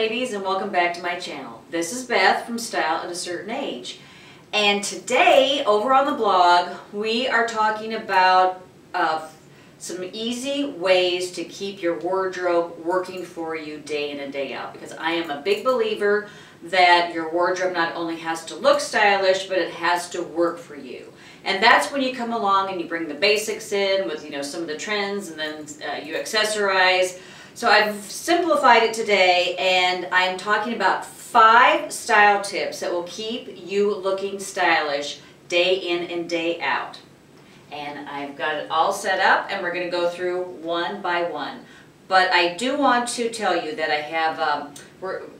ladies, and welcome back to my channel. This is Beth from Style at a Certain Age. And today, over on the blog, we are talking about some easy ways to keep your wardrobe working for you day in and day out. Because I am a big believer that your wardrobe not only has to look stylish, but it has to work for you. And that's when you come along and you bring the basics in with, some of the trends, and then you accessorize. So I've simplified it today, and I'm talking about 5 style tips that will keep you looking stylish day in and day out. And I've got it all set up, and we're going to go through one by one. But I do want to tell you that I have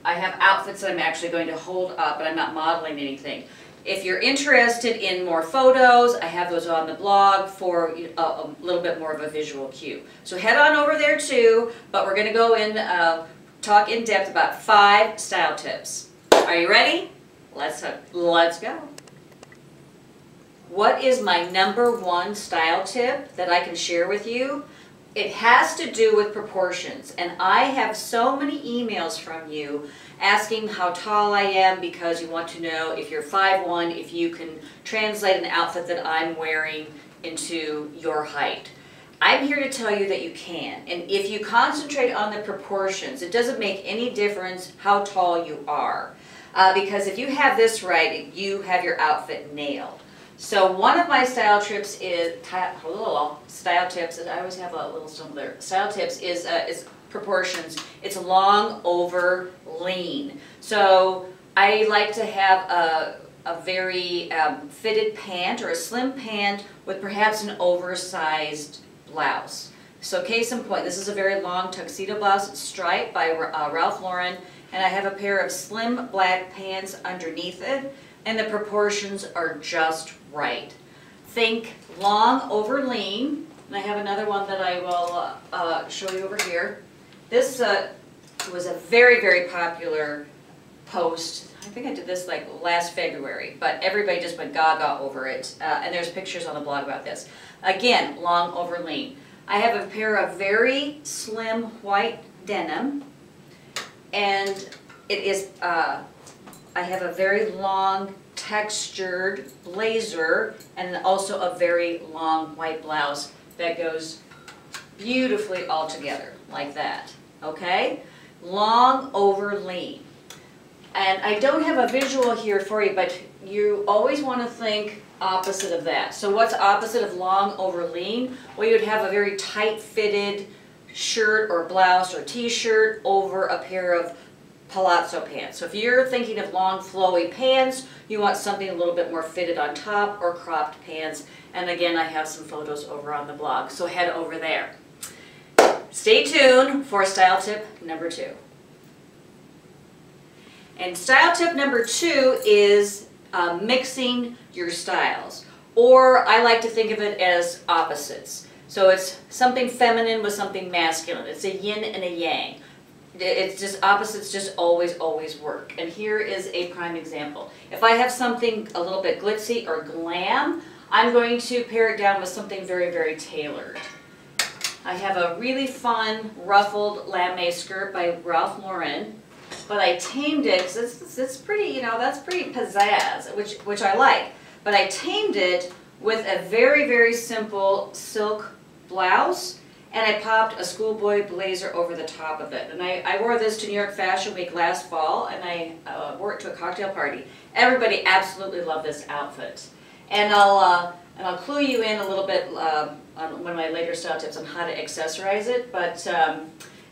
outfits that I'm actually going to hold up, but I'm not modeling anything. If you're interested in more photos, I have those on the blog for a little bit more of a visual cue. So head on over there too, but we're going to go in, talk in depth about 5 style tips. Are you ready? Let's go. What is my #1 style tip that I can share with you? It has to do with proportions, and I have so many emails from you asking how tall I am because you want to know if you're 5'1", if you can translate an outfit that I'm wearing into your height. I'm here to tell you that you can, and if you concentrate on the proportions, it doesn't make any difference how tall you are, because if you have this right, you have your outfit nailed. So one of my style tips is, and I always have a little stumble there. Style tips is proportions. It's long over lean. So I like to have a very fitted pant or a slim pant with perhaps an oversized blouse. So case in point, this is a very long tuxedo blouse. It's striped by Ralph Lauren, and I have a pair of slim black pants underneath it, and the proportions are just right. Think long over lean, and I have another one that I will show you over here. This was a very, very popular post. I think I did this like last February, but everybody just went gaga over it, and there's pictures on the blog about this. Again, long over lean. I have a pair of very slim white denim, and it is I have a very long textured blazer and also a very long white blouse that goes beautifully all together like that. Okay? Long over lean. And I don't have a visual here for you, but you always want to think opposite of that. So what's opposite of long over lean? Well, you'd have a very tight fitted shirt or blouse or t-shirt over a pair of palazzo pants. So if you're thinking of long flowy pants, you want something a little bit more fitted on top, or cropped pants. And again, I have some photos over on the blog, so head over there. Stay tuned for style tip #2. And style tip #2 is mixing your styles, or I like to think of it as opposites. So it's something feminine with something masculine. It's a yin and a yang. It's just opposites just always work. And here is a prime example. If I have something a little bit glitzy or glam, I'm going to pair it down with something very, very tailored. I have a really fun ruffled lame skirt by Ralph Lauren, but I tamed it because it's pretty, that's pretty pizzazz, which I like. But I tamed it with a very, very simple silk blouse, and I popped a schoolboy blazer over the top of it. And I wore this to New York Fashion Week last fall, and I wore it to a cocktail party. Everybody absolutely loved this outfit. And I'll clue you in a little bit on one of my later style tips on how to accessorize it, but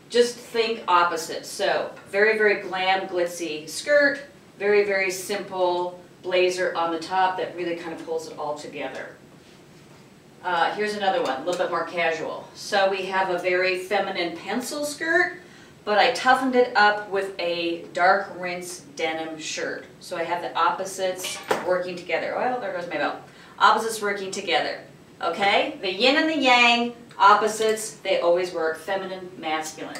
just think opposite. So very, very glam, glitzy skirt, very, very simple blazer on the top that really kind of pulls it all together. Here's another one, a little bit more casual. So we have a very feminine pencil skirt, but I toughened it up with a dark rinse denim shirt. So I have the opposites working together. Well, there goes my belt. Opposites working together. Okay? The yin and the yang, opposites, they always work. Feminine, masculine.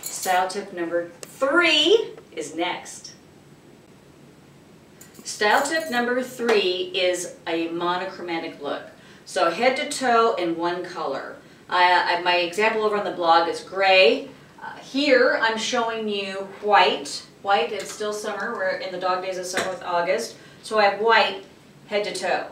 Style tip #3 is next. Style tip #3 is a monochromatic look. So head to toe in one color. My example over on the blog is gray. Here I'm showing you white. White, it's still summer. We're in the dog days of summer with August. So I have white head to toe.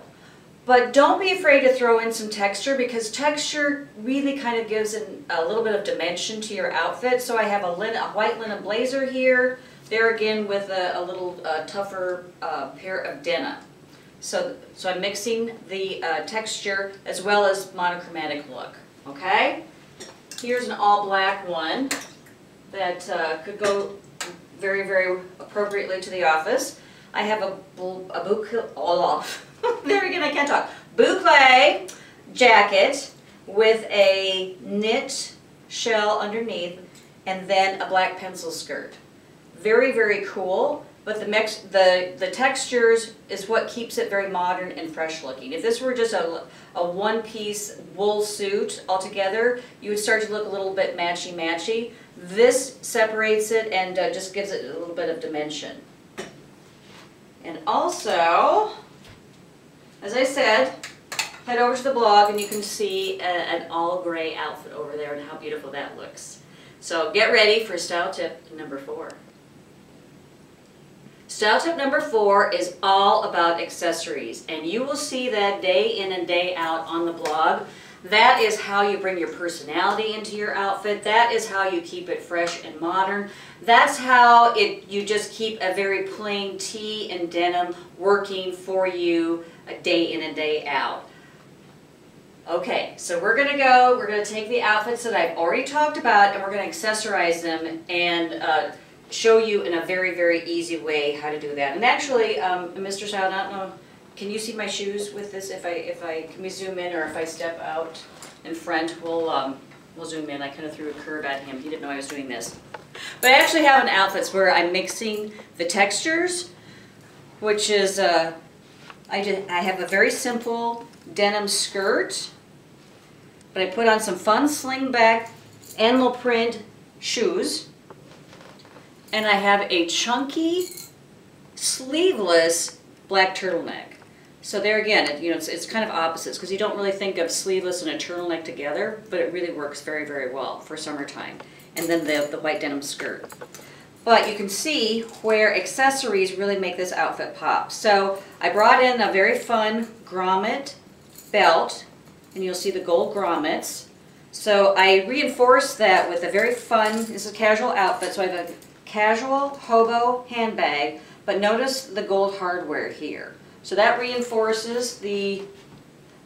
But don't be afraid to throw in some texture, because texture really kind of gives a little bit of dimension to your outfit. So I have a white linen blazer here. There again with a little tougher pair of denim. So I'm mixing the texture as well as monochromatic look. Okay? Here's an all black one that could go very, very appropriately to the office. I have a there again, I can't talk. Boucle jacket with a knit shell underneath, and then a black pencil skirt. Very, very cool. But the textures is what keeps it very modern and fresh looking. If this were just a one-piece wool suit altogether, you would start to look a little bit matchy-matchy. This separates it and just gives it a little bit of dimension. And also, as I said, head over to the blog and you can see an all gray outfit over there and how beautiful that looks. So get ready for style tip number 4. Style tip number 4 is all about accessories, and you will see that day in and day out on the blog. That is how you bring your personality into your outfit. That is how you keep it fresh and modern. That's how you just keep a very plain tee and denim working for you day in and day out. Okay, so we're going to take the outfits that I've already talked about and we're going to accessorize them and show you in a very, very easy way how to do that. And actually, Mr. Style, I don't know, can you see my shoes with this? Can we zoom in, or if I step out in front, we'll zoom in. I kind of threw a curve at him. He didn't know I was doing this. But I actually have an outfits where I'm mixing the textures, which is, I have a very simple denim skirt, but I put on some fun slingback animal print shoes, and I have a chunky, sleeveless black turtleneck. So there again, it's kind of opposites, because you don't really think of sleeveless and a turtleneck together, but it really works very, very well for summertime. And then the white denim skirt. But you can see where accessories really make this outfit pop. So I brought in a very fun grommet belt, and you'll see the gold grommets. So I reinforced that with a very fun, this is a casual outfit, so I have a casual hobo handbag, but notice the gold hardware here. So that reinforces the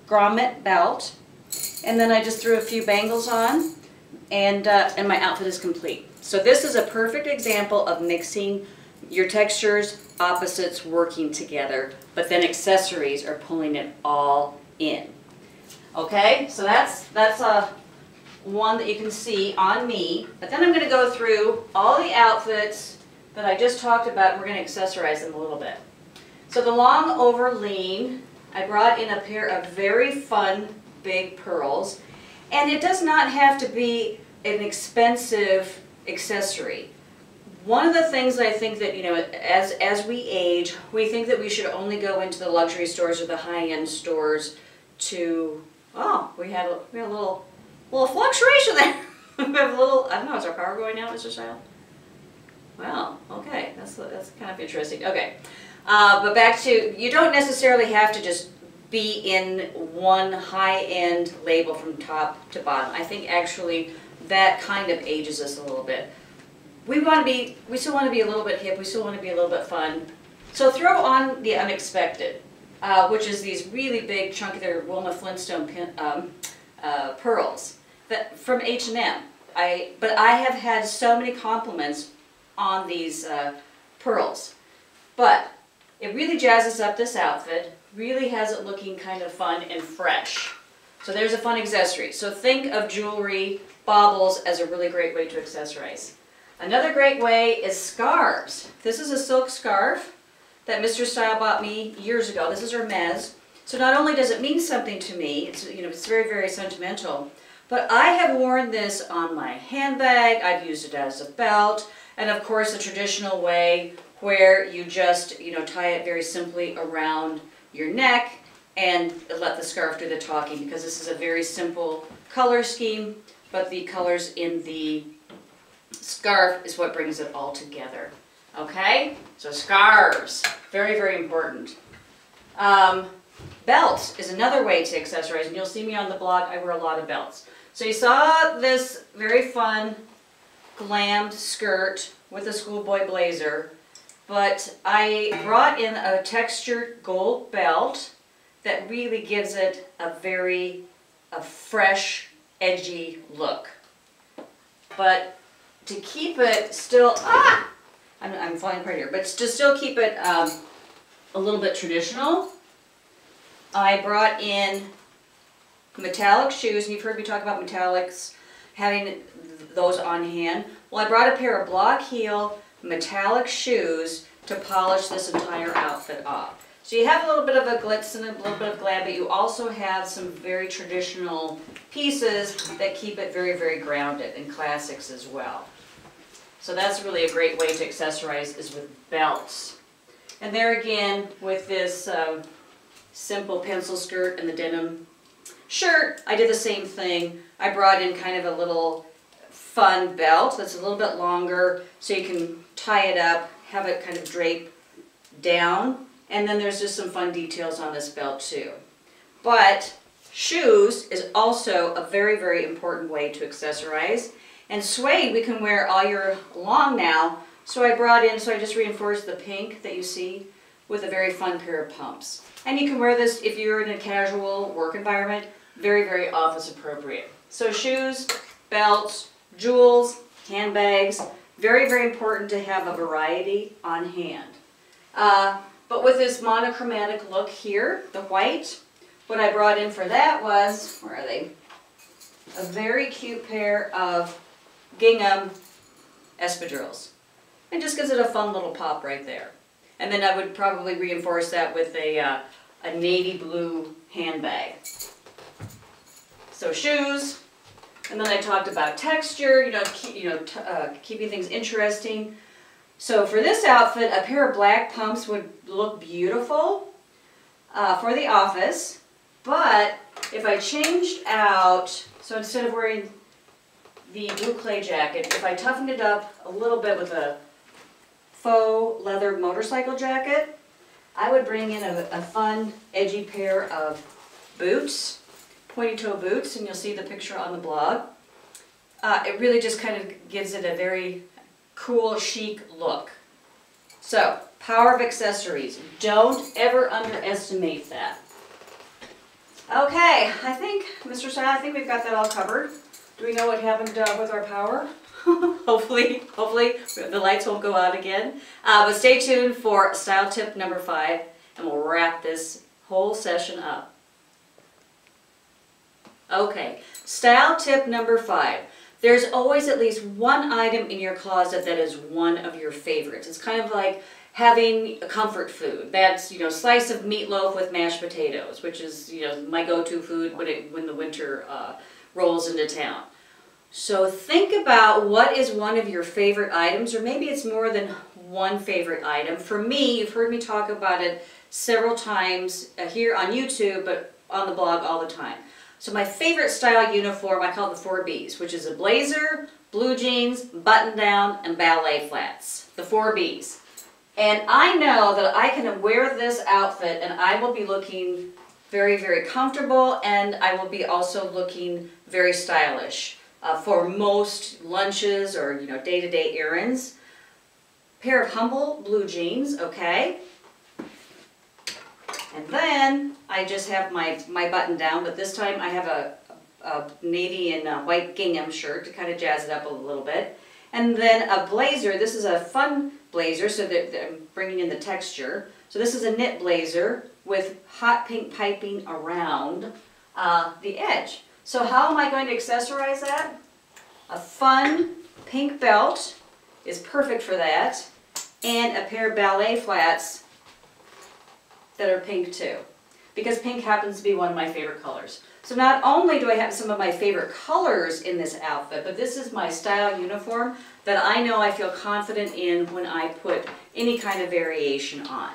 grommet belt, and then I just threw a few bangles on, and my outfit is complete. So this is a perfect example of mixing your textures, opposites working together, but then accessories are pulling it all in. Okay, so that's one that you can see on me, but then I'm going to go through all the outfits that I just talked about, and we're going to accessorize them a little bit. So the long overlean, I brought in a pair of very fun big pearls, and it does not have to be an expensive accessory. One of the things that I think that, as we age, we think that we should only go into the luxury stores or the high-end stores to, we had a little fluctuation there. We have a little, I don't know, is our power going out, Mr. Style? Wow, okay, that's kind of interesting. Okay, but back to, you don't necessarily have to just be in one high-end label from top to bottom. I think actually that kind of ages us a little bit. We still want to be a little bit hip, we still want to be a little bit fun. So throw on the unexpected, which is these really big chunky, they're Wilma Flintstone pearls from H&M. But I have had so many compliments on these pearls. But it really jazzes up this outfit, really has it looking kind of fun and fresh. So there's a fun accessory. So think of jewelry, baubles as a really great way to accessorize. Another great way is scarves. This is a silk scarf that Mr. Style bought me years ago. This is Hermes. So not only does it mean something to me, it's very, very sentimental, but I have worn this on my handbag, I've used it as a belt, and of course the traditional way where you just, tie it very simply around your neck and let the scarf do the talking, because this is a very simple color scheme, but the colors in the scarf is what brings it all together. Okay? So scarves, very, very important. Belt is another way to accessorize, and you'll see me on the blog, I wear a lot of belts. So you saw this very fun glammed skirt with a schoolboy blazer, but I brought in a textured gold belt that really gives it a very fresh, edgy look. But to keep it still, I'm falling apart here, but to still keep it a little bit traditional, I brought in metallic shoes, and you've heard me talk about metallics, having those on hand. Well, I brought a pair of block heel metallic shoes to polish this entire outfit off. So you have a little bit of a glitz and a little bit of glam, but you also have some very traditional pieces that keep it very, very grounded, and classics as well. So that's really a great way to accessorize, is with belts. And there again, with this simple pencil skirt and the denim shirt, I did the same thing. I brought in kind of a little fun belt that's a little bit longer, so you can tie it up, have it kind of drape down, and then there's just some fun details on this belt too. But shoes is also a very, very important way to accessorize. And suede we can wear all year long now, so I just reinforced the pink that you see with a very fun pair of pumps. And you can wear this if you're in a casual work environment, very, very office appropriate. So shoes, belts, jewels, handbags, very, very important to have a variety on hand. But with this monochromatic look here, the white, what I brought in for that was, where are they? A very cute pair of gingham espadrilles. It just gives it a fun little pop right there. And then I would probably reinforce that with a navy blue handbag. So shoes, and then I talked about texture, keeping things interesting. So for this outfit, a pair of black pumps would look beautiful for the office, but if I changed out, so instead of wearing the blue clay jacket, if I toughened it up a little bit with a faux leather motorcycle jacket, I would bring in a fun, edgy pair of boots, pointy toe boots, and you'll see the picture on the blog. It really just kind of gives it a very cool, chic look. So, power of accessories. Don't ever underestimate that. Okay, I think, Mr. Style, I think we've got that all covered. Do we know what happened with our power? hopefully the lights won't go out again. But stay tuned for style tip number 5, and we'll wrap this whole session up. Okay, style tip number 5. There's always at least one item in your closet that is one of your favorites. It's kind of like having a comfort food. That's, slice of meatloaf with mashed potatoes, which is, my go-to food when the winter rolls into town. So think about what is one of your favorite items, or maybe it's more than one favorite item. For me, you've heard me talk about it several times here on YouTube, but on the blog all the time. So my favorite style uniform, I call it the 4 Bs, which is a blazer, blue jeans, button down, and ballet flats. The 4 Bs. And I know that I can wear this outfit and I will be looking very, very comfortable, and I will be also looking very stylish for most lunches or day-to-day errands. Pair of humble blue jeans, okay. And then I just have my button down, but this time I have a navy and white gingham shirt to kind of jazz it up a little bit. And then a blazer. This is a fun blazer, so that I'm bringing in the texture. So this is a knit blazer with hot pink piping around the edge. So how am I going to accessorize that? A fun pink belt is perfect for that, and a pair of ballet flats that are pink too, because pink happens to be one of my favorite colors. So not only do I have some of my favorite colors in this outfit, but this is my style uniform that I know I feel confident in when I put any kind of variation on.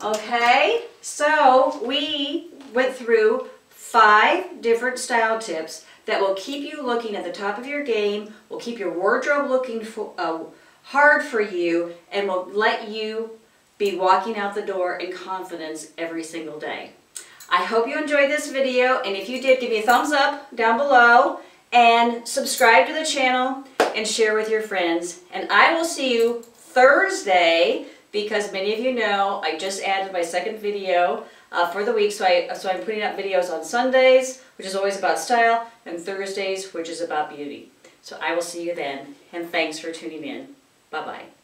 Okay, so we went through 5 different style tips that will keep you looking at the top of your game, will keep your wardrobe looking hard for you, and will let you be walking out the door in confidence every single day. I hope you enjoyed this video, and if you did, give me a thumbs up down below, and subscribe to the channel, and share with your friends. And I will see you Thursday, because many of you know I just added my second video for the week, so I'm putting up videos on Sundays, which is always about style, and Thursdays, which is about beauty. So I will see you then, and thanks for tuning in. Bye-bye.